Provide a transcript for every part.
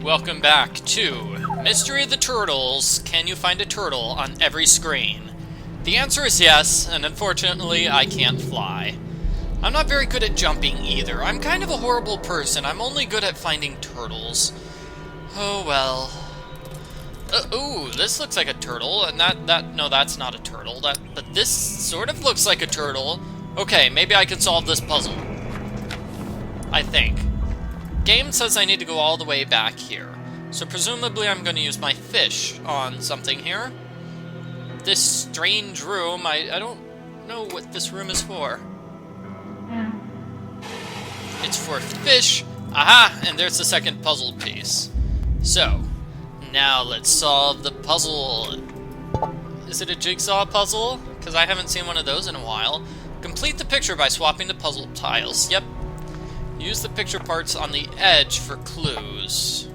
Welcome back to Mystery of the Turtles. Can you find a turtle on every screen? The answer is yes, and unfortunately I can't fly. I'm not very good at jumping either. I'm kind of a horrible person. I'm only good at finding turtles. Oh well. Ooh, this looks like a turtle, and no, that's not a turtle. But this sort of looks like a turtle. Okay, maybe I can solve this puzzle. I think. Game says I need to go all the way back here. So presumably I'm going to use my fish on something here. This strange room, I don't know what this room is for. It's for fish. Aha! And there's the second puzzle piece. So, now let's solve the puzzle. Is it a jigsaw puzzle? Because I haven't seen one of those in a while. Complete the picture by swapping the puzzle tiles. Yep. Use the picture parts on the edge for clues.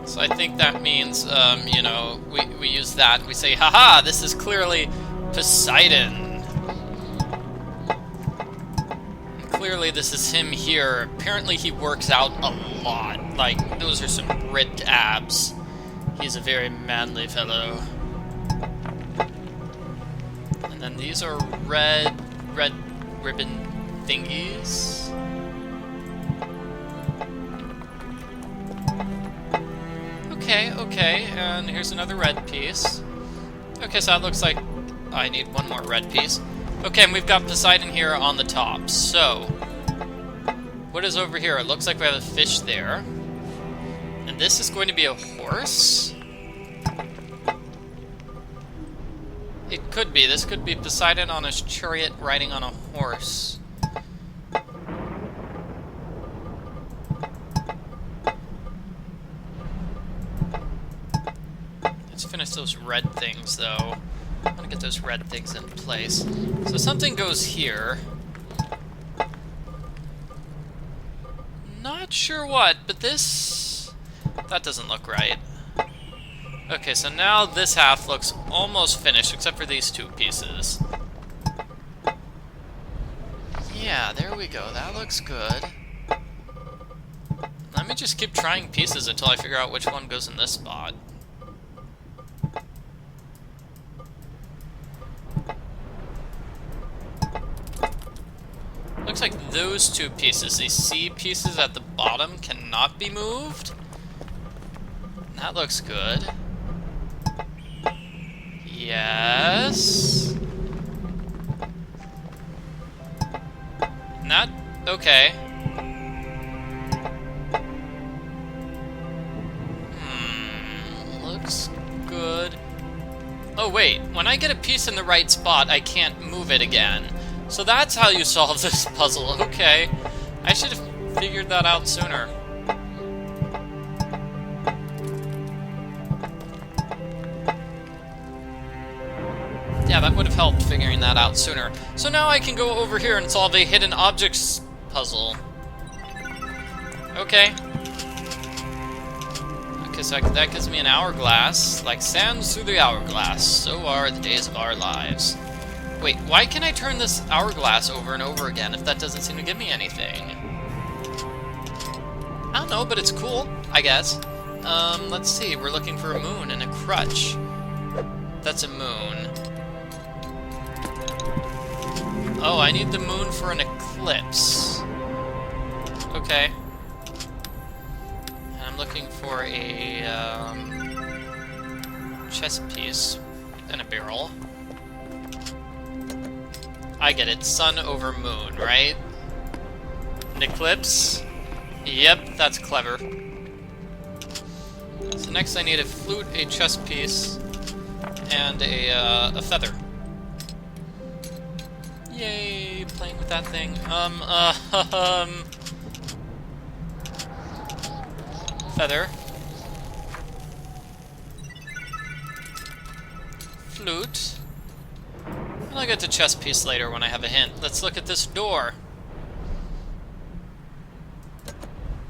So I think that means, you know, we use that. We say, haha, this is clearly Poseidon. And clearly this is him here. Apparently he works out a lot. Like, those are some ripped abs. He's a very manly fellow. And then these are red ribbon thingies. Okay, and here's another red piece. Okay, so that looks like I need one more red piece. Okay, and we've got Poseidon here on the top. So, what is over here? It looks like we have a fish there. And this is going to be a horse? It could be. This could be Poseidon on his chariot riding on a horse. Let's finish those red things, though. I want to get those red things in place. So something goes here. Not sure what, but this... that doesn't look right. Okay, so now this half looks almost finished, except for these two pieces. Yeah, there we go. That looks good. Let me just keep trying pieces until I figure out which one goes in this spot. Looks like those two pieces, these C pieces at the bottom, cannot be moved. That looks good. Yes. Not okay. Looks good. Oh wait, when I get a piece in the right spot, I can't move it again. So that's how you solve this puzzle. Okay. I should have figured that out sooner. Yeah, that would have helped figuring that out sooner. So now I can go over here and solve a hidden objects puzzle. Okay. Okay, so that gives me an hourglass. Like sands through the hourglass, so are the days of our lives. Wait, why can I turn this hourglass over and over again if that doesn't seem to give me anything? I don't know, but it's cool, I guess. Let's see, we're looking for a moon and a crutch. That's a moon. Oh, I need the moon for an eclipse. Okay. And I'm looking for a, chess piece and a barrel. I get it. Sun over moon, right? An eclipse? Yep, that's clever. So next I need a flute, a chess piece, and a feather. Yay, playing with that thing. Feather. Flute. And I'll get the chess piece later when I have a hint. Let's look at this door.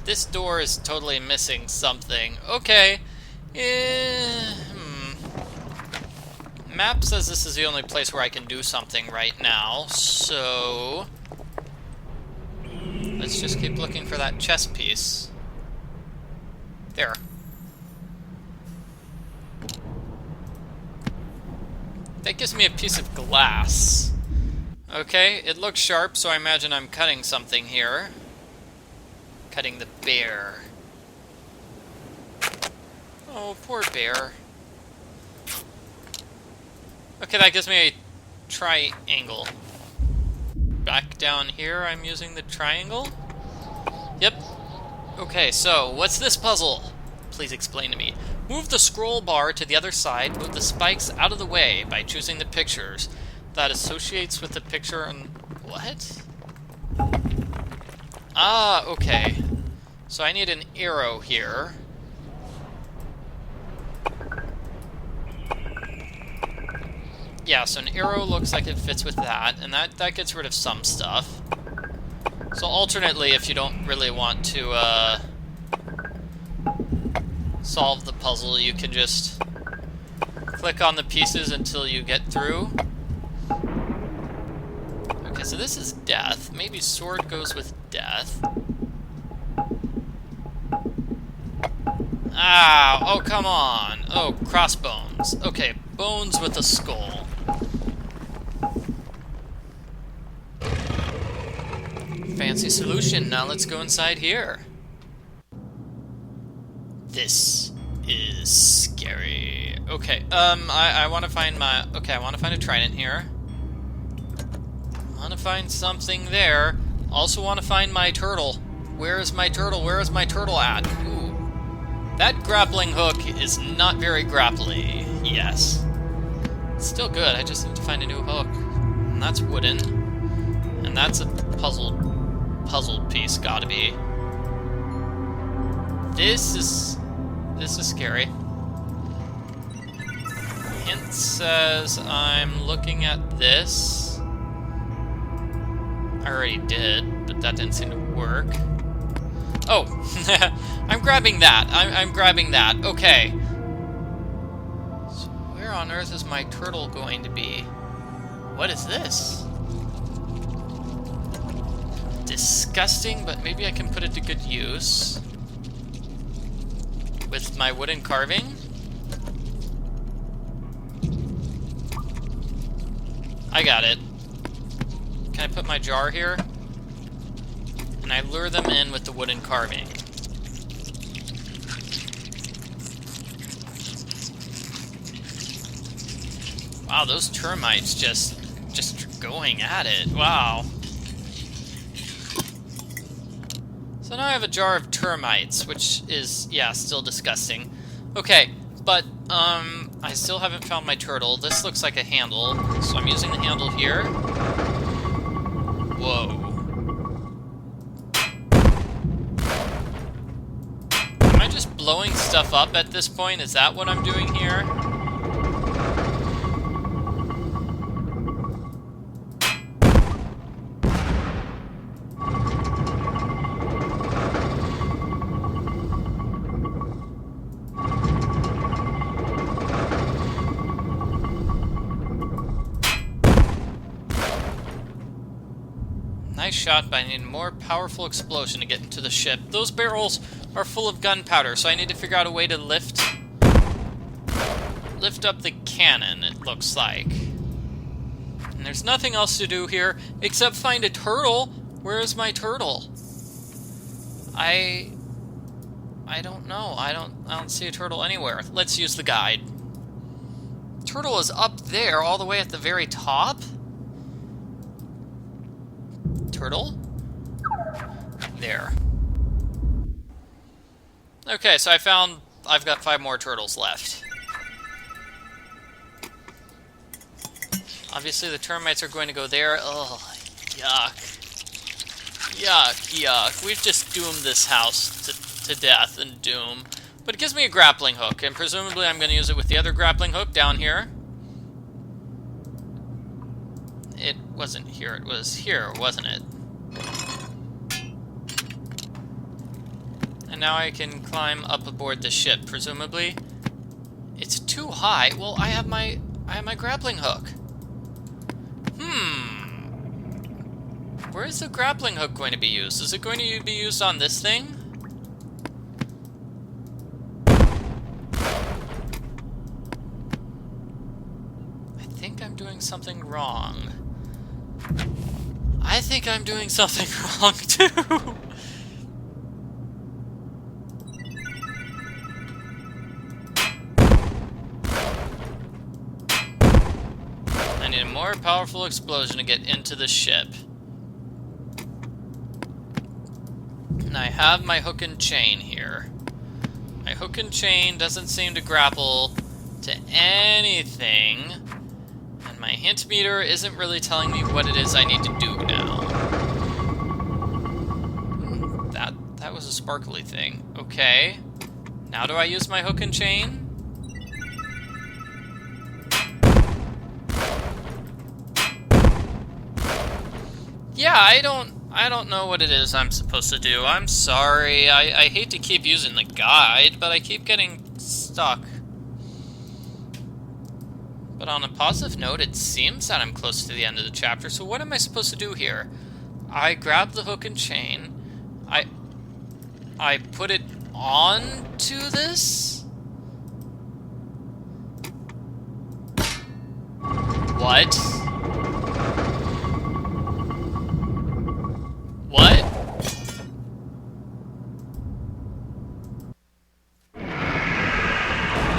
This door is totally missing something. Okay. Map says this is the only place where I can do something right now, so... let's just keep looking for that chest piece. There. That gives me a piece of glass. Okay, it looks sharp, so I imagine I'm cutting something here. Cutting the bear. Oh, poor bear. Okay, that gives me a triangle. Back down here, I'm using the triangle? Yep. Okay, so, what's this puzzle? Please explain to me. Move the scroll bar to the other side, move the spikes out of the way by choosing the pictures. That associates with the picture and... what? Ah, okay. So I need an arrow here. Yeah, so an arrow looks like it fits with that, and that gets rid of some stuff. So alternately, if you don't really want to solve the puzzle, you can just click on the pieces until you get through. Okay, so this is death. Maybe sword goes with death. Ah, oh, come on. Oh, crossbones. Okay, bones with a skull. Fancy solution. Now let's go inside here. This is scary. Okay, I want to find my... okay, I want to find a trident here. I want to find something there. Also want to find my turtle. Where is my turtle? Where is my turtle at? Ooh. That grappling hook is not very grapply. Yes. It's still good. I just need to find a new hook. And that's wooden. And that's a puzzle piece, gotta be. This is scary. Hint says I'm looking at this. I already did, but that didn't seem to work. Oh, I'm grabbing that. I'm grabbing that. Okay. So where on earth is my turtle going to be? What is this? Disgusting, but maybe I can put it to good use. With my wooden carving. I got it. Can I put my jar here? And I lure them in with the wooden carving. Wow, those termites just going at it. Wow. So now I have a jar of termites, which is, yeah, still disgusting. Okay, but, I still haven't found my turtle. This looks like a handle, so I'm using the handle here. Whoa. Am I just blowing stuff up at this point? Is that what I'm doing here? Nice shot, but I need a more powerful explosion to get into the ship. Those barrels are full of gunpowder, so I need to figure out a way to lift up the cannon, it looks like. And there's nothing else to do here except find a turtle. Where is my turtle? I don't know. I don't see a turtle anywhere. Let's use the guide. Turtle is up there, all the way at the very top. Turtle? There. Okay, so I've got 5 more turtles left. Obviously the termites are going to go there. Oh, yuck. Yuck, yuck. We've just doomed this house to death and doom. But it gives me a grappling hook, and presumably I'm going to use it with the other grappling hook down here. It wasn't here, it was here, wasn't it? And now I can climb up aboard the ship, presumably. It's too high. Well, I have my grappling hook. Where is the grappling hook going to be used? Is it going to be used on this thing? I think I'm doing something wrong. I think I'm doing something wrong, too! I need a more powerful explosion to get into the ship. And I have my hook and chain here. My hook and chain doesn't seem to grapple to anything. And my hint meter isn't really telling me what it is I need to do now. That was a sparkly thing. Okay. Now do I use my hook and chain? Yeah, I don't know what it is I'm supposed to do. I'm sorry. I hate to keep using the guide, but I keep getting stuck. But on a positive note, it seems that I'm close to the end of the chapter, so what am I supposed to do here? I grab the hook and chain. I put it onto this? What? What?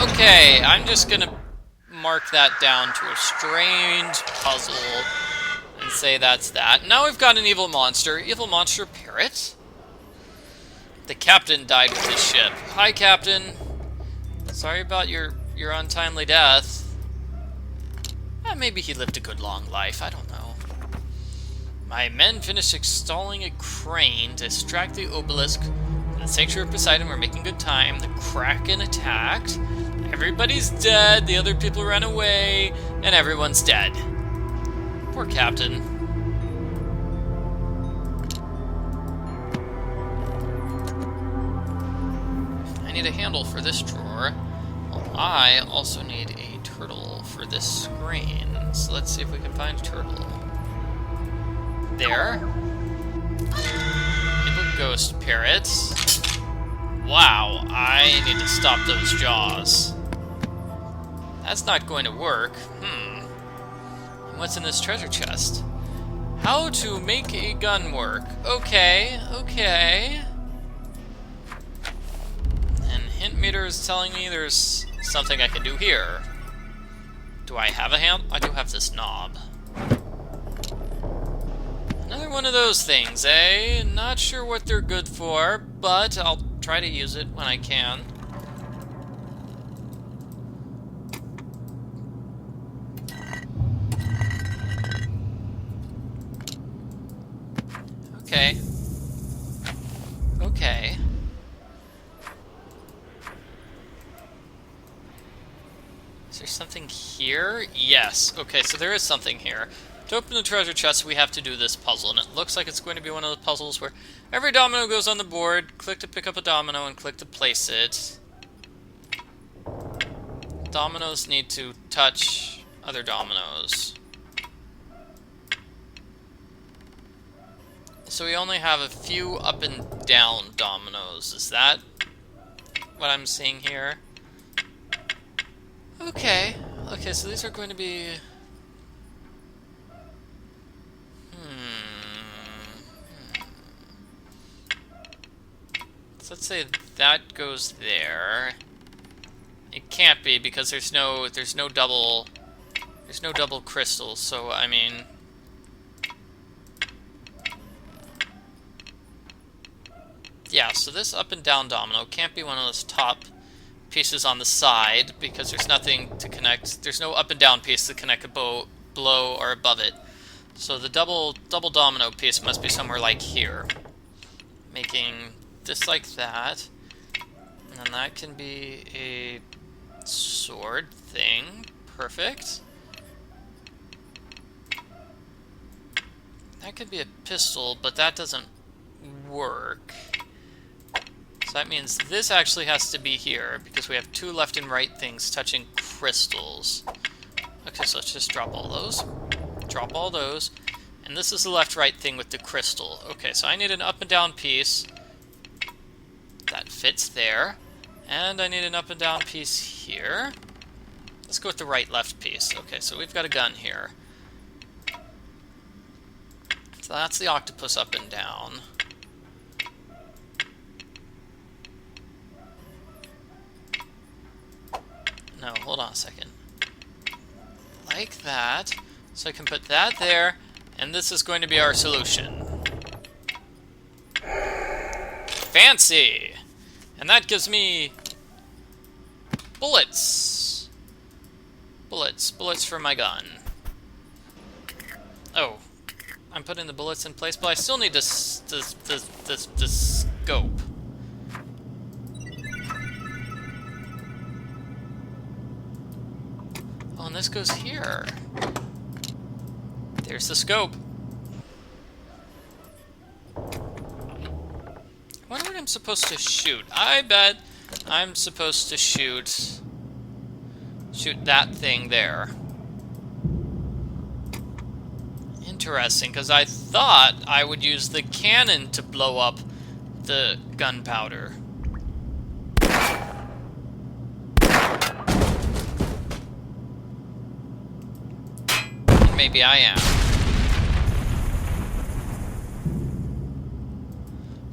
Okay, I'm just gonna mark that down to a strange puzzle and say that's that. Now we've got an evil monster parrot. The captain died with his ship. Hi, Captain. Sorry about your untimely death. Maybe he lived a good long life, I don't know. My men finished installing a crane to extract the obelisk from the sanctuary of Poseidon. We're making good time. The Kraken attacked. Everybody's dead, the other people ran away, and everyone's dead. Poor Captain. I need a handle for this drawer. Well, I also need a turtle for this screen. So let's see if we can find a turtle. There. Evil ghost parrots. Wow, I need to stop those jaws. That's not going to work. And what's in this treasure chest? How to make a gun work. Okay. And hint meter is telling me there's something I can do here. Do I have a hand? I do have this knob. Another one of those things, eh? Not sure what they're good for, but I'll try to use it when I can. Okay. Is there something here? Yes. Okay, so there is something here. To open the treasure chest, we have to do this puzzle, and it looks like it's going to be one of those puzzles where every domino goes on the board, click to pick up a domino, and click to place it. Dominoes need to touch other dominoes. So we only have a few up and down dominoes. Is that what I'm seeing here? Okay, so these are going to be... So let's say that goes there. It can't be because there's no double crystals, so I mean... Yeah, so this up and down domino can't be one of those top pieces on the side because there's nothing to connect. There's no up and down piece to connect a below or above it. So the double domino piece must be somewhere like here, making this like that, and then that can be a sword thing. Perfect. That could be a pistol, but that doesn't work. So that means this actually has to be here, because we have two left and right things touching crystals. Okay, so let's just drop all those. Drop all those. And this is the left-right thing with the crystal. Okay, so I need an up and down piece that fits there. And I need an up and down piece here. Let's go with the right-left piece. Okay, so we've got a gun here. So that's the octopus up and down. No, hold on a second. Like that. So I can put that there, and this is going to be our solution. Fancy! And that gives me bullets. Bullets for my gun. Oh, I'm putting the bullets in place, but I still need this scope. Oh, and this goes here. There's the scope. I wonder what I'm supposed to shoot. I bet I'm supposed to shoot that thing there. Interesting, because I thought I would use the cannon to blow up the gunpowder. Maybe I am.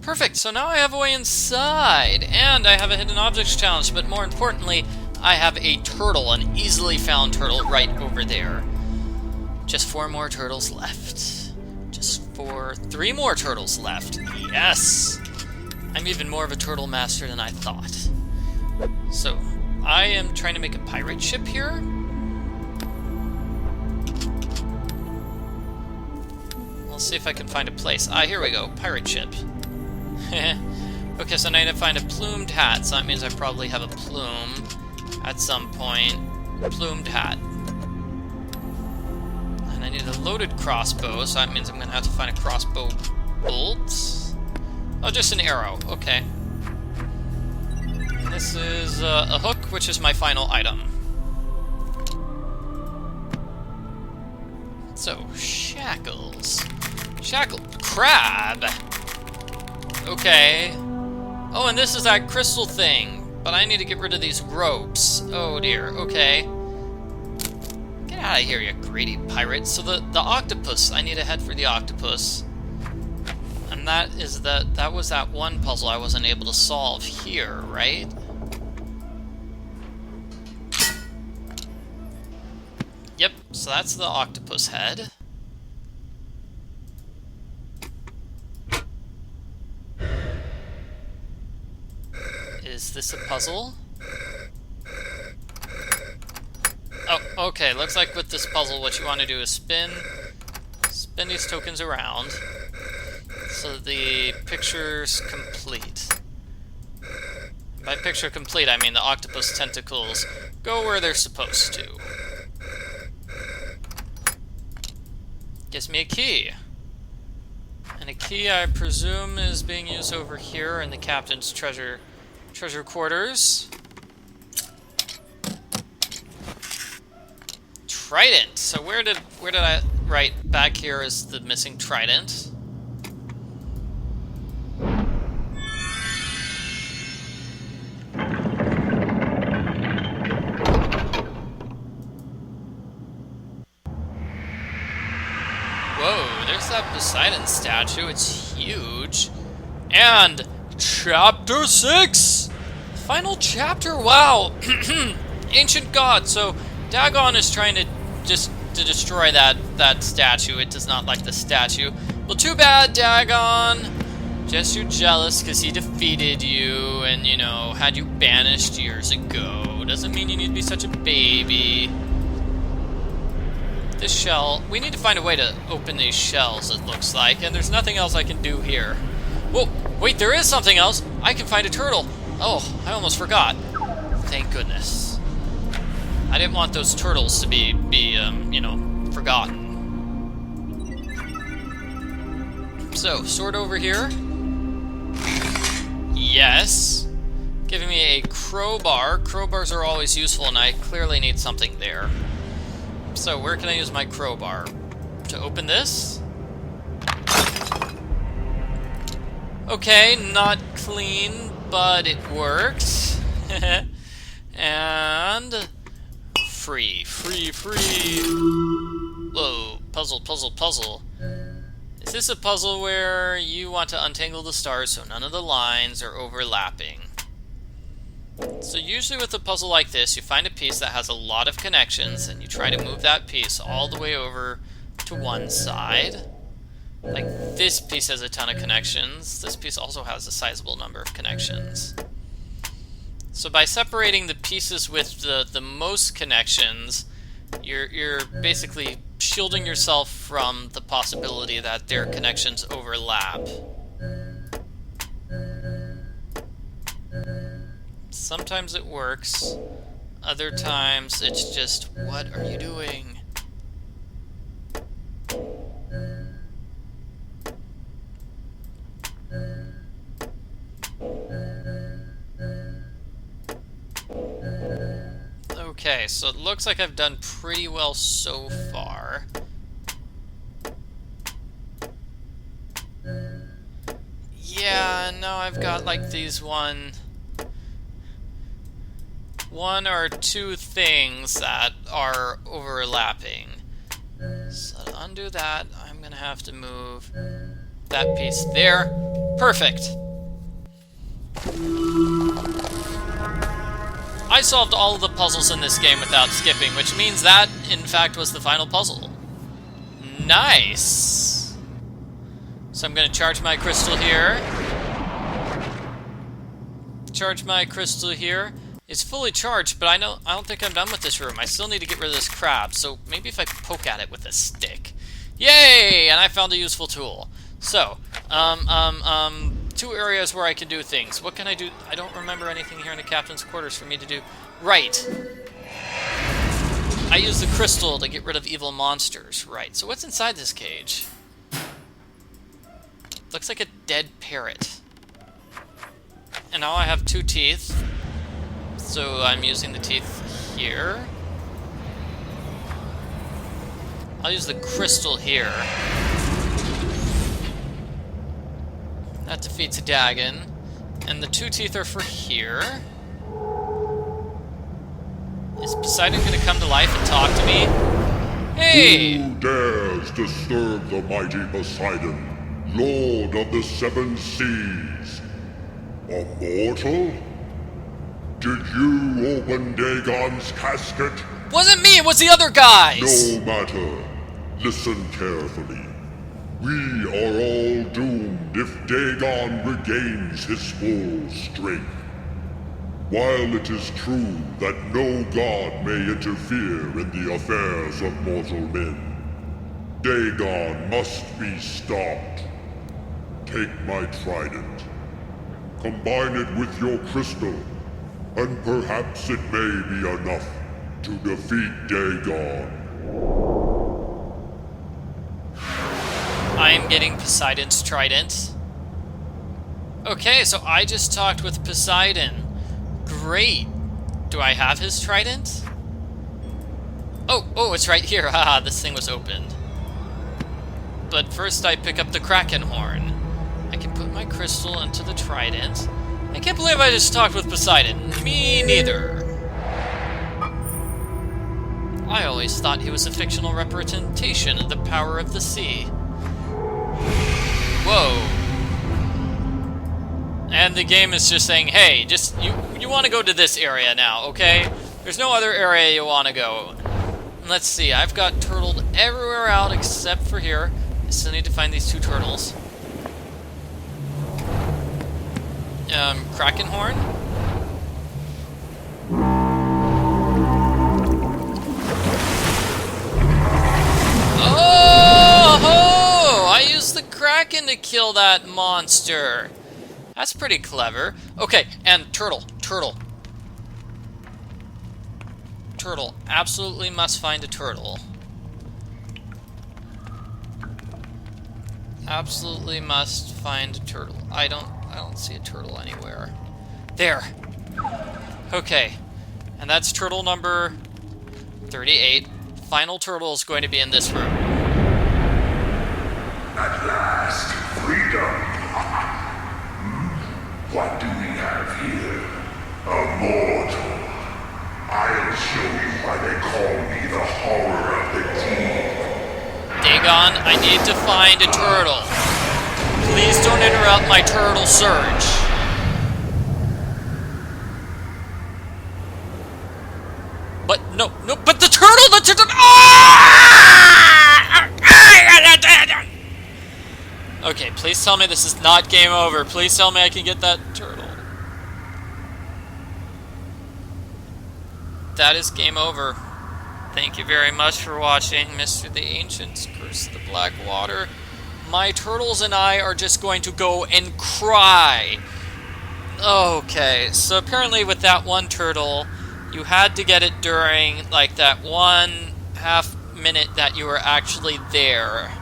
Perfect, so now I have a way inside, and I have a hidden objects challenge, but more importantly, I have a turtle, an easily found turtle right over there. Just 4 more turtles left. Just 3 more turtles left. Yes! I'm even more of a turtle master than I thought. So, I am trying to make a pirate ship here. Let's see if I can find a place. Ah, here we go. Pirate ship. Okay, so now I need to find a plumed hat, so that means I probably have a plume at some point. Plumed hat. And I need a loaded crossbow, so that means I'm going to have to find a crossbow bolt. Oh, just an arrow. Okay. And this is a hook, which is my final item. So, shackles. Crab! Okay. Oh, and this is that crystal thing. But I need to get rid of these ropes. Oh dear, okay. Get out of here, you greedy pirate. So the octopus, I need to head for the octopus. And that was that one puzzle I wasn't able to solve here, right? Yep, so that's the octopus head. Is this a puzzle? Oh, okay, looks like with this puzzle what you want to do is spin these tokens around so the picture's complete. By picture complete, I mean the octopus tentacles go where they're supposed to. Gives me a key. And a key, I presume, is being used over here in the captain's treasure quarters. Trident. So where did I write back here is the missing trident. Whoa, there's that Poseidon statue. It's huge. And Chapter 6! Final chapter, wow! Ancient God. So Dagon is trying to destroy that statue. It does not like the statue. Well, too bad, Dagon. Just you're jealous because he defeated you and, you know, had you banished years ago. Doesn't mean you need to be such a baby. This shell, we need to find a way to open these shells, it looks like, and there's nothing else I can do here. Whoa, wait, there is something else! I can find a turtle! Oh, I almost forgot. Thank goodness. I didn't want those turtles to be you know, forgotten. So, sword over here. Yes. Giving me a crowbar. Crowbars are always useful, and I clearly need something there. So, where can I use my crowbar? To open this? Okay, not clean, but it works. And free. Whoa, puzzle, puzzle, puzzle. Is this a puzzle where you want to untangle the stars so none of the lines are overlapping? So usually with a puzzle like this, you find a piece that has a lot of connections and you try to move that piece all the way over to one side. Like this piece has a ton of connections. This piece also has a sizable number of connections. So by separating the pieces with the most connections, you're basically shielding yourself from the possibility that their connections overlap. Sometimes it works, other times it's just, what are you doing? Okay, so it looks like I've done pretty well so far. Yeah, now I've got like these one or two things that are overlapping. So to undo that, I'm gonna have to move that piece there. Perfect! I solved all of the puzzles in this game without skipping, which means that, in fact, was the final puzzle. Nice! So I'm gonna charge my crystal here. Charge my crystal here. It's fully charged, but I don't think I'm done with this room. I still need to get rid of this crab, so maybe if I poke at it with a stick. Yay! And I found a useful tool. So, two areas where I can do things. What can I do? I don't remember anything here in the captain's quarters for me to do. Right. I use the crystal to get rid of evil monsters. Right. So what's inside this cage? Looks like a dead parrot. And now I have 2 teeth. So I'm using the teeth here. I'll use the crystal here. That defeats Dagon. And the 2 teeth are for here. Is Poseidon gonna come to life and talk to me? Hey! Who dares disturb the mighty Poseidon, Lord of the 7 seas? A mortal? Did you open Dagon's casket? Wasn't me, it was the other guys! No matter. Listen carefully. We are all doomed if Dagon regains his full strength. While it is true that no god may interfere in the affairs of mortal men, Dagon must be stopped. Take my trident. Combine it with your crystal, and perhaps it may be enough to defeat Dagon. I am getting Poseidon's trident. Okay, so I just talked with Poseidon. Great. Do I have his trident? Oh, it's right here. Haha, this thing was opened. But first I pick up the Kraken horn. I can put my crystal into the trident. I can't believe I just talked with Poseidon. Me neither. I always thought he was a fictional representation of the power of the sea. Whoa. And the game is just saying, hey, just you want to go to this area now, okay? There's no other area you want to go. Let's see, I've got turtled everywhere out except for here. I still need to find these 2 turtles. Kraken horn? Oh! I used the Kraken to kill that monster. That's pretty clever. Okay, and turtle. Turtle. Absolutely must find a turtle. Absolutely must find a turtle. I don't see a turtle anywhere. There. Okay. And that's turtle number 38. Final turtle is going to be in this room. At last, freedom. here, a mortal. I'll show you why they call me the horror of the deep. Dagon, I need to find a turtle. Please don't interrupt my turtle search. But no, but the turtle, Okay, please tell me this is not game over. Please tell me I can get that turtle. That is game over. Thank you very much for watching Mr. the Ancient's Curse of the Black Water. My turtles and I are just going to go and cry. Okay, so apparently with that one turtle, you had to get it during, like, that 1/2 minute that you were actually there.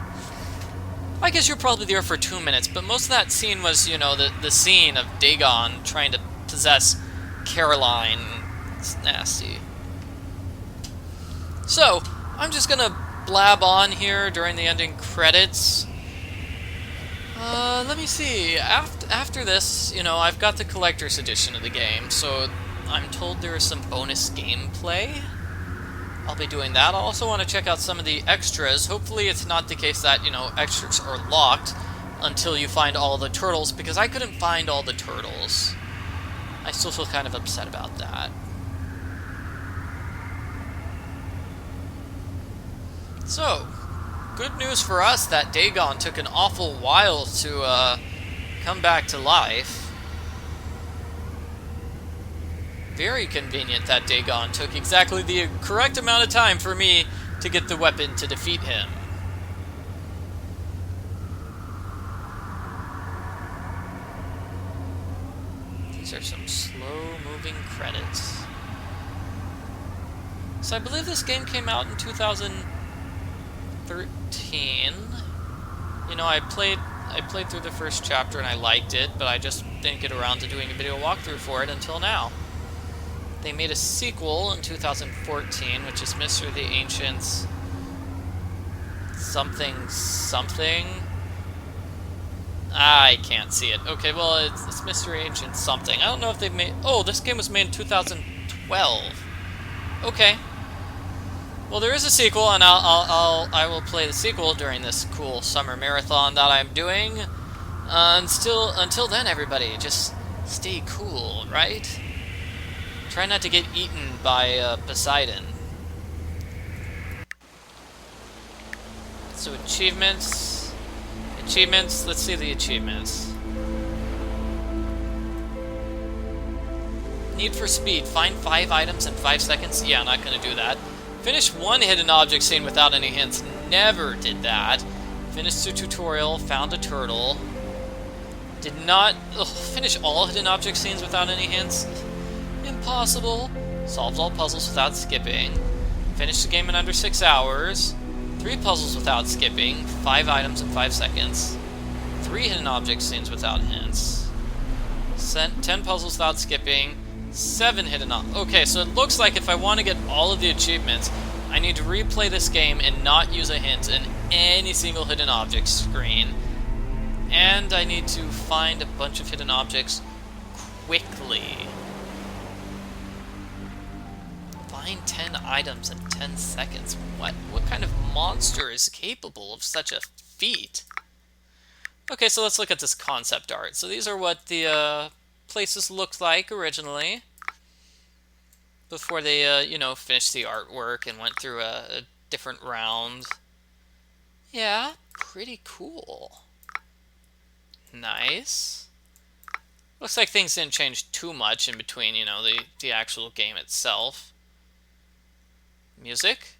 I guess you're probably there for 2 minutes, but most of that scene was, you know, the scene of Dagon trying to possess Caroline. It's nasty. So, I'm just gonna blab on here during the ending credits. Let me see. After this, you know, I've got the collector's edition of the game, so I'm told there is some bonus gameplay. I'll be doing that. I also want to check out some of the extras. Hopefully it's not the case that, you know, extras are locked until you find all the turtles, because I couldn't find all the turtles. I still feel kind of upset about that. So, good news for us that Dagon took an awful while to come back to life. Very convenient that Dagon took exactly the correct amount of time for me to get the weapon to defeat him. These are some slow-moving credits. So I believe this game came out in 2013. You know, I played through the first chapter and I liked it, but I just didn't get around to doing a video walkthrough for it until now. They made a sequel in 2014, which is Mr. the Ancient's something. I can't see it. Okay, well, it's Mr. Ancient something. I don't know if they've made... Oh, this game was made in 2012. Okay. Well, there is a sequel, and I will play the sequel during this cool summer marathon that I'm doing. Until then, everybody, just stay cool, right? Try not to get eaten by Poseidon. So achievements. Let's see the achievements. Need for speed. Find 5 items in 5 seconds. Yeah, I'm not going to do that. Finish 1 hidden object scene without any hints. Never did that. Finished the tutorial. Found a turtle. Did not... finish all hidden object scenes without any hints. Impossible. Solved all puzzles without skipping. Finished the game in under 6 hours. 3 puzzles without skipping. 5 items in 5 seconds. 3 hidden object scenes without hints. 10 puzzles without skipping. 7 hidden Okay, so it looks like if I want to get all of the achievements, I need to replay this game and not use a hint in any single hidden object screen. And I need to find a bunch of hidden objects quickly. Find 10 items in 10 seconds. What kind of monster is capable of such a feat? Okay, so let's look at this concept art. So these are what the places looked like originally, before they, you know, finished the artwork and went through a different round. Yeah, pretty cool. Nice. Looks like things didn't change too much in between, you know, the actual game itself. Music.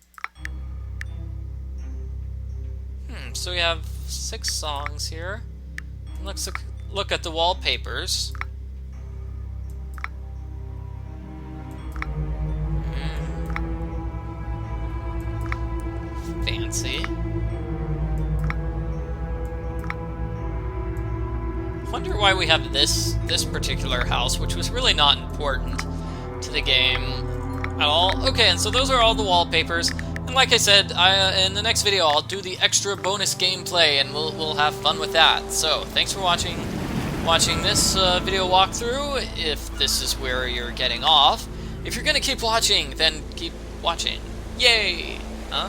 So we have 6 songs here. Let's look at the wallpapers. Fancy. Wonder why we have this particular house, which was really not important to the game at all. Okay, and so those are all the wallpapers. And like I said, in the next video, I'll do the extra bonus gameplay, and we'll have fun with that. So, thanks for watching. watching this video walkthrough, if this is where you're getting off. If you're gonna keep watching, then keep watching. Yay! Huh?